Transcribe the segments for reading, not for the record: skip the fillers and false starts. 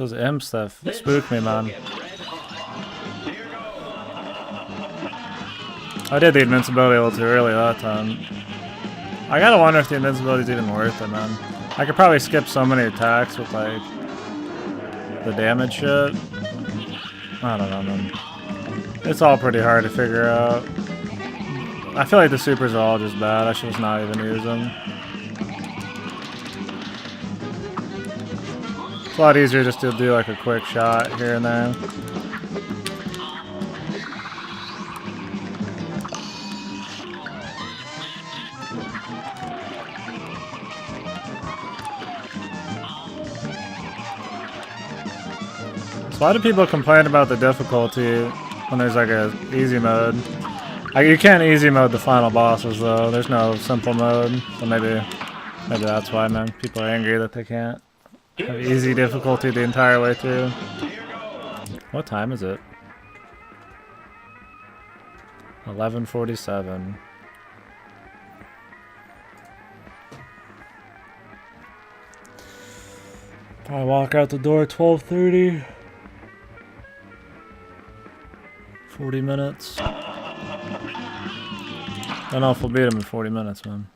those imps that spook me, man. I did the invincibility a little too early that time. I gotta wonder if the invincibility is even worth it, man. I could probably skip so many attacks with, like, the damage shit. I don't know, man. It's all pretty hard to figure out. I feel like the supers are all just bad. I should just not even use them. It's a lot easier just to do, like, a quick shot here and there. Why do people complain about the difficulty when there's like a easy mode? You can't easy mode the final bosses though. There's no simple mode, so maybe that's why, man. People are angry that they can't have easy difficulty the entire way through. What time is it? 11:47. I walk out the door 12:30. 40 minutes. I don't know if we'll beat him in 40 minutes, man.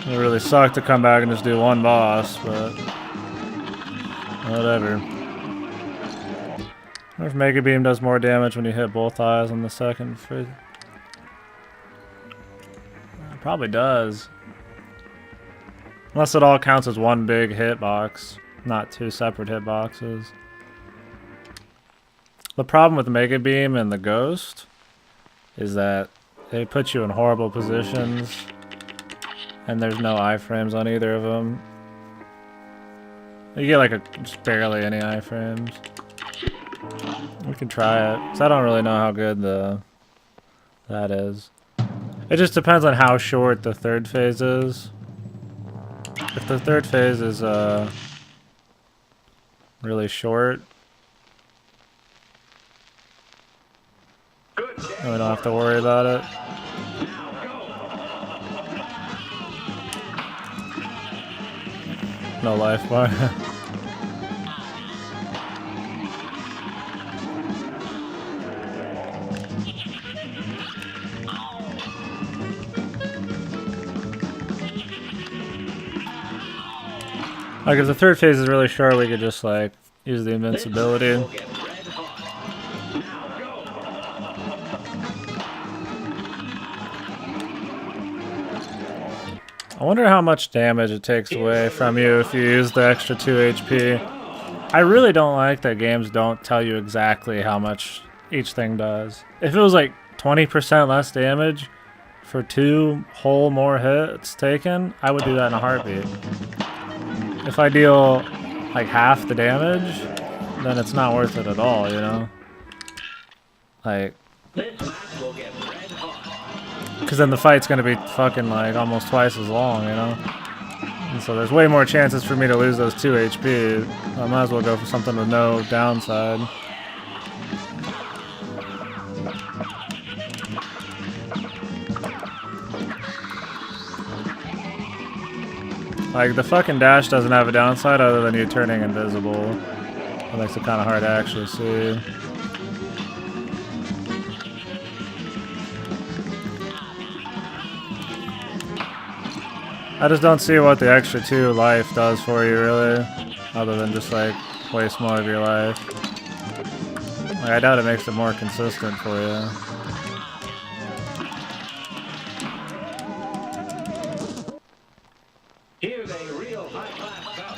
It really sucked to come back and just do one boss, but whatever. I wonder if Mega Beam does more damage when you hit both eyes on the second. It probably does. Unless it all counts as one big hitbox, not two separate hitboxes. The problem with Mega Beam and the Ghost is that they put you in horrible positions and there's no iframes on either of them. You get like just barely any iframes. We can try it, because I don't really know how good that is. It just depends on how short the third phase is. If the third phase is really short, we don't have to worry about it. No life bar. Like if the third phase is really short, we could just like use the invincibility. I wonder how much damage it takes away from you if you use the extra 2 HP. I really don't like that games don't tell you exactly how much each thing does. If it was like 20% less damage for 2 whole more hits taken, I would do that in a heartbeat. If I deal like half the damage, then it's not worth it at all, you know? Like... Because then the fight's going to be fucking like almost twice as long, you know? And so there's way more chances for me to lose those 2 HP. I might as well go for something with no downside. Like, the fucking dash doesn't have a downside other than you turning invisible. It makes it kind of hard to actually see. I just don't see what the extra 2 life does for you, really. Other than just, like, waste more of your life. Like, I doubt it makes it more consistent for you. Here's a real high-class cup.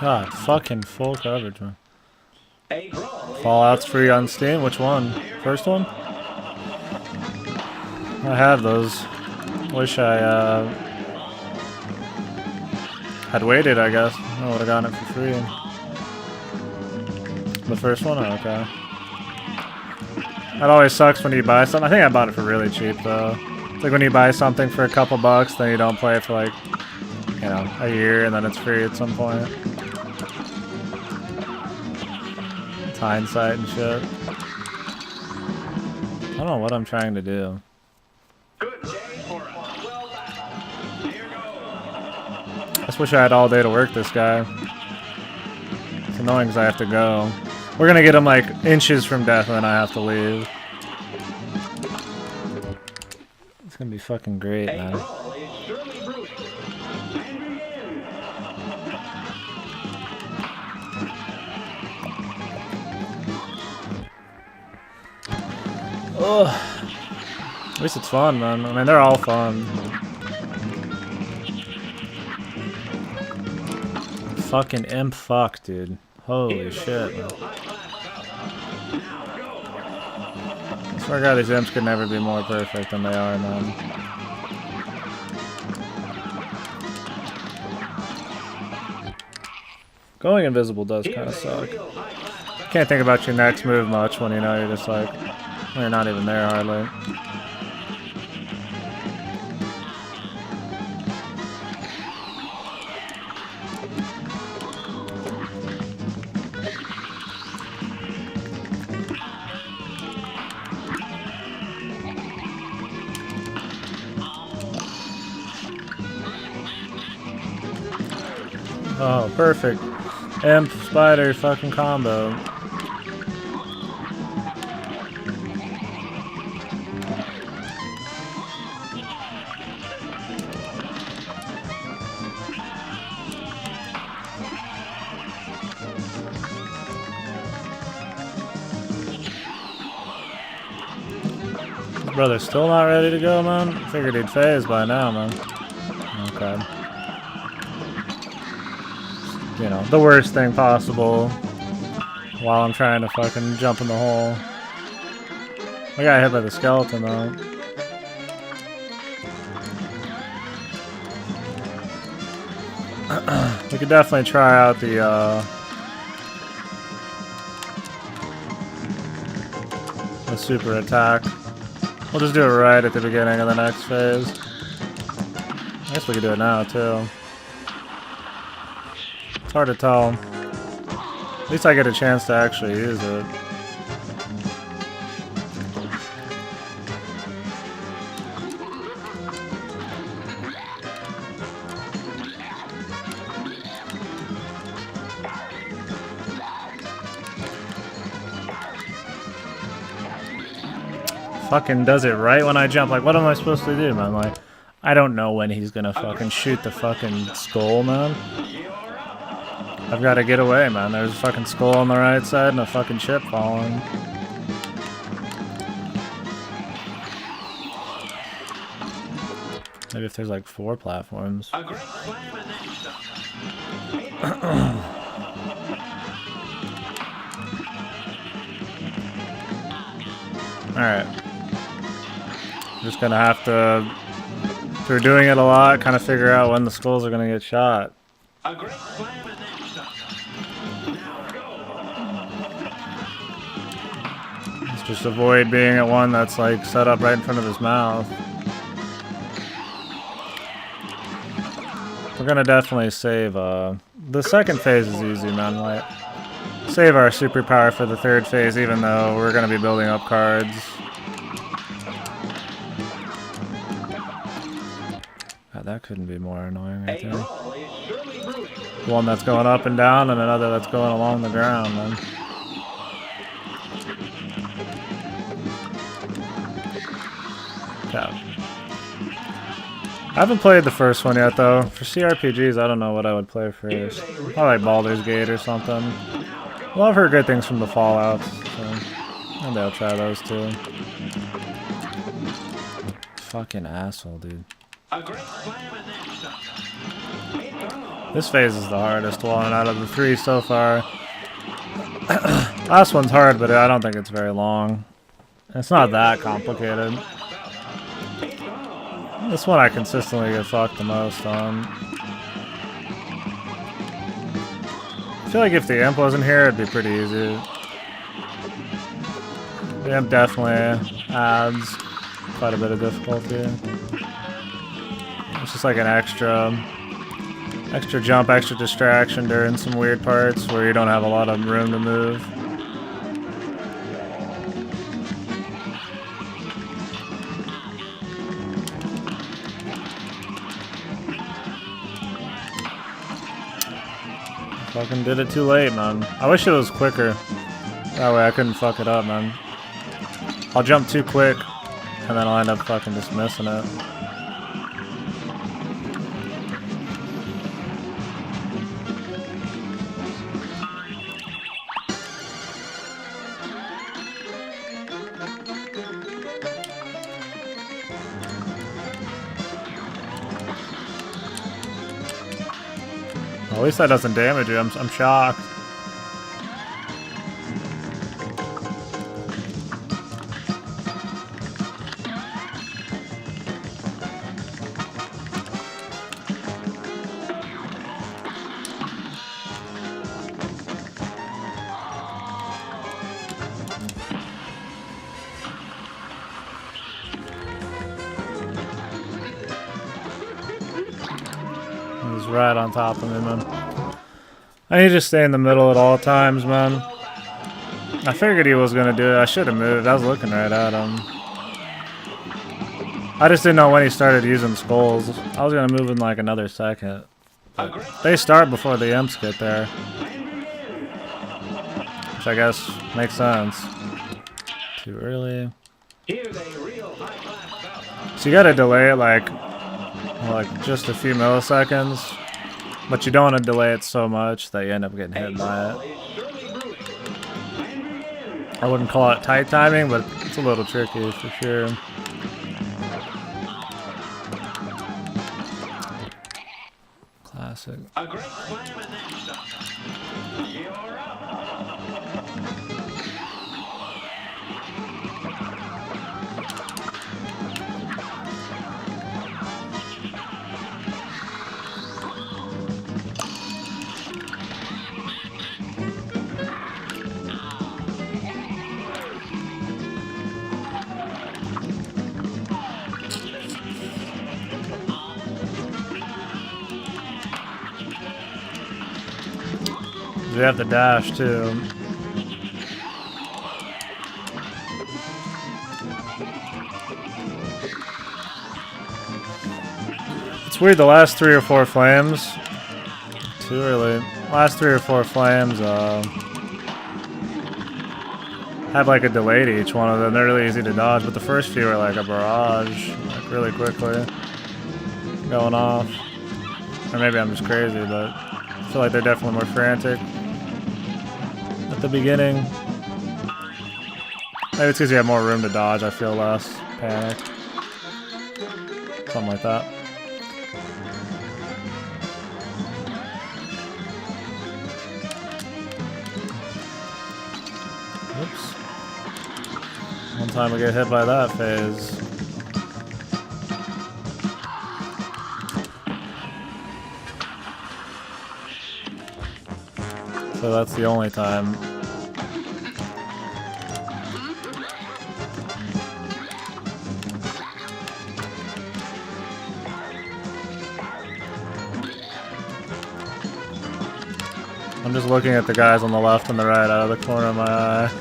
God, fucking full coverage, man. Fallout's free on Steam. Which one? First one? I have those. Wish I had waited, I guess. I would have gotten it for free. The first one? Oh, okay. That always sucks when you buy something. I think I bought it for really cheap, though. It's like when you buy something for a couple bucks, then you don't play it for like, you know, a year, and then it's free at some point. hindsight and shit. I don't know what I'm trying to do. Good day for us. Well battled. Here goes. I just wish I had all day to work this guy. It's annoying because I have to go. We're gonna get him like inches from death and then I have to leave. It's gonna be fucking great, A man. brawl is surely brewing. And begin. Ugh. At least it's fun, man. I mean, they're all fun. Fucking imp fuck, dude. Holy Here's a shit, real man. high-class cup. Now go. I swear to God, these imps could never be more perfect than they are, man. Going invisible does kind of Here's a suck. real high-class cup. Can't think about your next move much when you know you're just like, you're not even there hardly. Oh, perfect. Imp, spider, fucking combo. Brother's still not ready to go, man? Figured he'd phase by now, man. Okay. You know, the worst thing possible while I'm trying to fucking jump in the hole. I got hit by the skeleton, though. We could definitely try out the super attack. We'll just do it right at the beginning of the next phase. I guess we could do it now, too. It's hard to tell. At least I get a chance to actually use it. Fucking does it right when I jump. Like, what am I supposed to do, man? Like, I don't know when he's gonna fucking shoot the fucking skull, man. I've got to get away, man. There's a fucking skull on the right side and a fucking chip falling. Maybe if there's like 4 platforms. A great slam and then some. Alright. Just gonna have to, through doing it a lot, kind of figure out when the skulls are gonna get shot. A great slam and then some. Now go. Let's just avoid being at one that's like set up right in front of his mouth. We're gonna definitely save, the second phase is easy, man. Like, save our superpower for the third phase, even though we're gonna be building up cards. God, that couldn't be more annoying right A there. brawl is surely brewing. One that's going up and down, and another that's going along the ground, man. Yeah. I haven't played the first one yet, though. For CRPGs, I don't know what I would play first. Probably like Baldur's Gate or something. Well, I've heard good things from the Fallouts, so maybe I'll try those too. Fucking asshole, dude. A great slam and then some. This phase is the hardest one out of the 3 so far. Last one's hard, but I don't think it's very long. It's not that complicated. This one I consistently get fucked the most on. I feel like if the imp wasn't here, it'd be pretty easy. The imp definitely adds quite a bit of difficulty. It's just like an extra jump, extra distraction during some weird parts where you don't have a lot of room to move. Fucking did it too late, man. I wish it was quicker. That way I couldn't fuck it up, man. I'll jump too quick, and then I'll end up fucking just missing it. At least that doesn't damage you. I'm shocked. He's right on top of me, man. I need to stay in the middle at all times, man. I figured he was gonna do it. I should have moved. I was looking right at him. I just didn't know when he started using skulls. I was gonna move in like another second. But they start before the imps get there. Which I guess makes sense. Too early. So you gotta delay it like just a few milliseconds. But you don't want to delay it so much that you end up getting hit by it. I wouldn't call it tight timing, but it's a little tricky for sure. Classic. A great slam and then stop. You're up. We have the dash too. It's weird, the last 3 or 4 flames. Too early. Last 3 or 4 flames have like a delay to each one of them. They're really easy to dodge, but the first few are like a barrage, like really quickly going off. Or maybe I'm just crazy, but I feel like they're definitely more frantic at the beginning. Maybe it's because you have more room to dodge, I feel less panic. Something like that. Oops. One time we get hit by that phase. So that's the only time. I'm just looking at the guys on the left and the right out of the corner of my eye.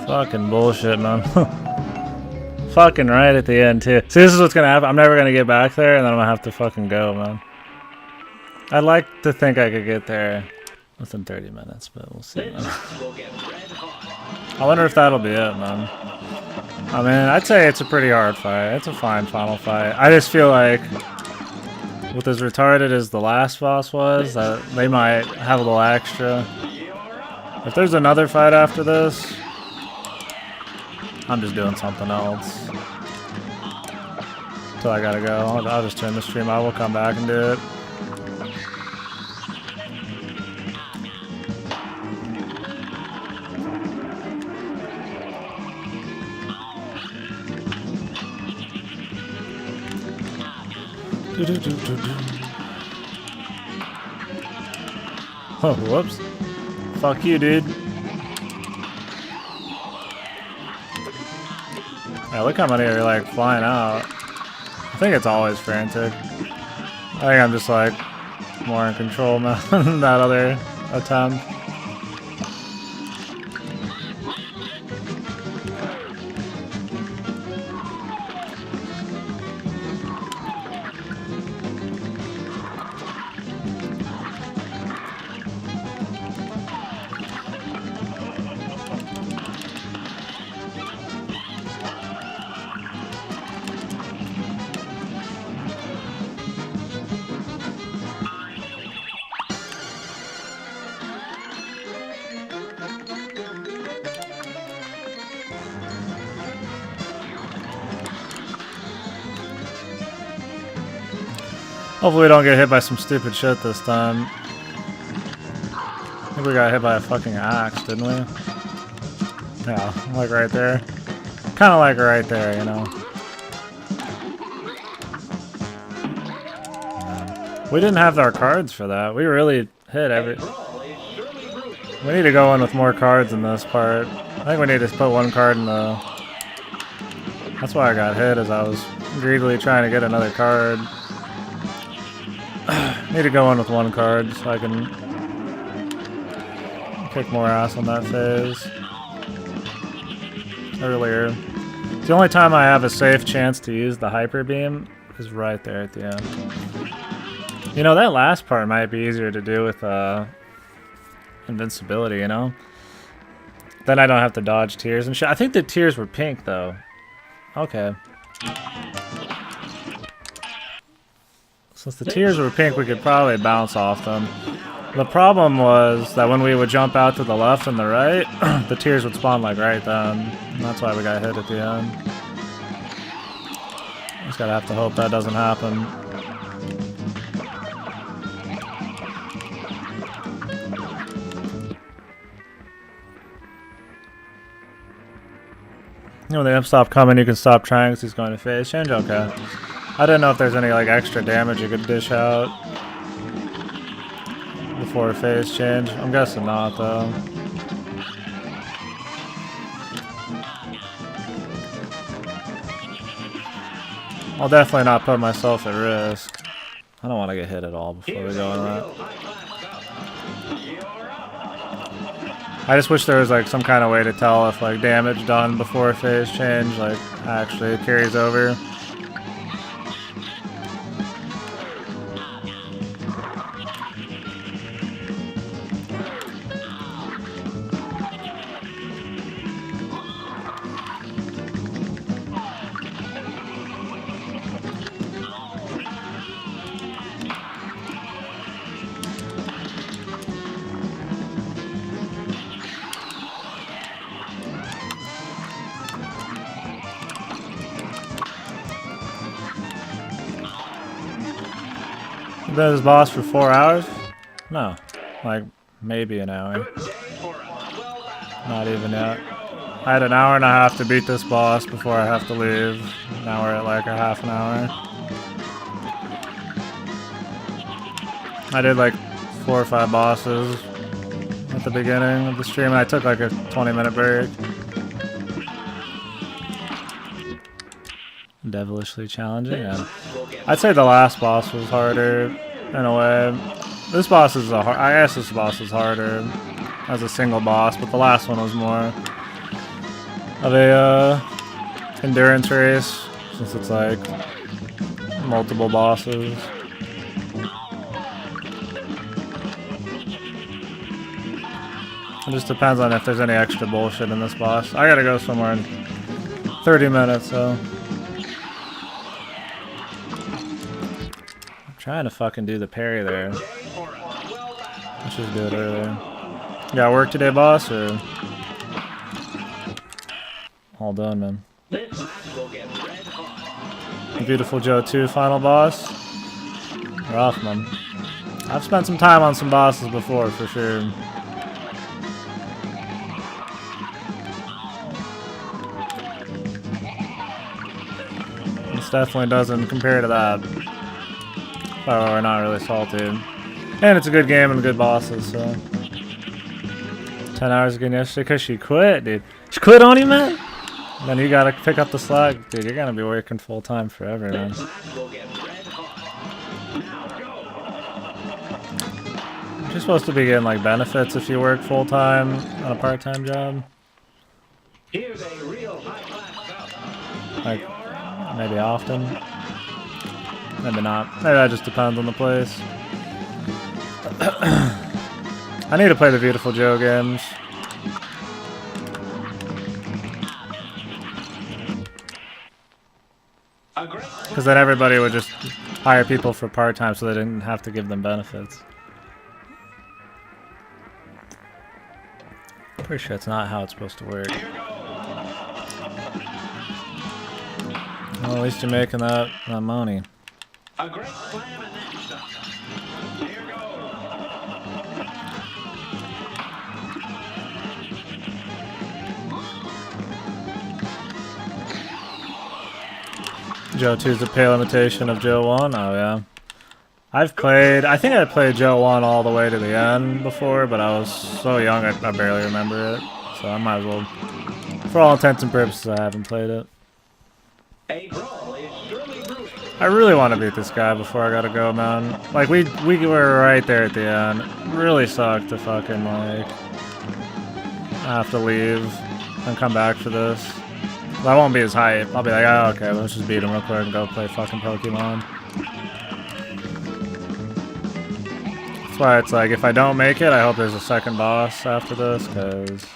Fucking bullshit, man. Fucking right at the end, too. See, this is what's gonna happen. I'm never gonna get back there, and then I'm gonna have to fucking go, man. I'd like to think I could get there within 30 minutes, but we'll see, man. I wonder if that'll be it, man. I mean, I'd say it's a pretty hard fight. It's a fine final fight. I just feel like, with as retarded as the last boss was, that they might have a little extra. If there's another fight after this, I'm just doing something else. Till I gotta go. I'll just turn the stream. I will come back and do it. Oh, whoops. Fuck you, dude. Yeah, look how many are like flying out. I think it's always frantic. I think I'm just like more in control now than that other attempt. Hopefully we don't get hit by some stupid shit this time. I think we got hit by a fucking axe, didn't we? Yeah, like right there. Kinda like right there, you know. Yeah. We didn't have our cards for that. We really hit every... We need to go in with more cards in this part. I think we need to put one card in the... That's why I got hit, as I was greedily trying to get another card. Need to go in with one card so I can kick more ass on that phase. Earlier. The only time I have a safe chance to use the hyper beam is right there at the end. You know, that last part might be easier to do with invincibility, you know? Then I don't have to dodge tears and shit. I think the tears were pink though. Okay. Since the tears were pink, we could probably bounce off them. The problem was that when we would jump out to the left and the right, the tears would spawn like right then. And that's why we got hit at the end. Just gotta have to hope that doesn't happen. You know, when the imps stop coming, you can stop trying because he's going to phase change? Okay. I didn't know if there's any like extra damage you could dish out before a phase change. I'm guessing not though. I'll definitely not put myself at risk. I don't want to get hit at all before we go in that. I just wish there was like some kind of way to tell if like damage done before a phase change like actually carries over. Been this boss for 4 hours? No, like maybe an hour. Not even yet. I had an hour and a half to beat this boss before I have to leave. Now we're at like a half an hour. I did like 4 or 5 bosses at the beginning of the stream and I took like a 20-minute break. Devilishly challenging, yeah. I'd say the last boss was harder in a way. This boss is I guess this boss is harder as a single boss, but the last one was more of a endurance race since it's like multiple bosses. It just depends on if there's any extra bullshit in this boss. I gotta go somewhere in 30 minutes, so. Trying to fucking do the parry there. Let's just do it earlier. You got work today, boss, or? All done, man. Beautiful Joe 2 final boss. Rough, man. I've spent some time on some bosses before, for sure. This definitely doesn't compare to that. Oh, we're not really salty. And it's a good game and good bosses, so. 10 hours again yesterday because she quit, dude. She quit on you, man? Then you gotta pick up the slack. Dude, you're gonna be working full time forever, man. This match will get red hot. Now go. You're supposed to be getting like benefits if you work full time on a part-time job. Here's a real high-class cup. Like, maybe often. Maybe not. Maybe that just depends on the place. I need to play the Beautiful Joe games. A great Because then everybody would just hire people for part-time so they didn't have to give them benefits. Pretty sure it's not how it's supposed to work. Well, at least you're making that money. A great slam and then some. Here goes. Joe 2 is a pale imitation of Joe 1. Oh, yeah. I think I played Joe 1 all the way to the end before, but I was so young I barely remember it. So I might as well, for all intents and purposes, I haven't played it. A brawl is surely brewing. I really want to beat this guy before I gotta go, man. Like, we were right there at the end. Really sucked to fucking, like, have to leave and come back for this. I won't be as hype. I'll be like, oh, okay, let's just beat him real quick and go play fucking Pokemon. That's why it's like, if I don't make it, I hope there's a second boss after this, because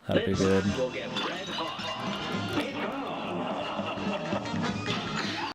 that'd be good. We'll get red hot.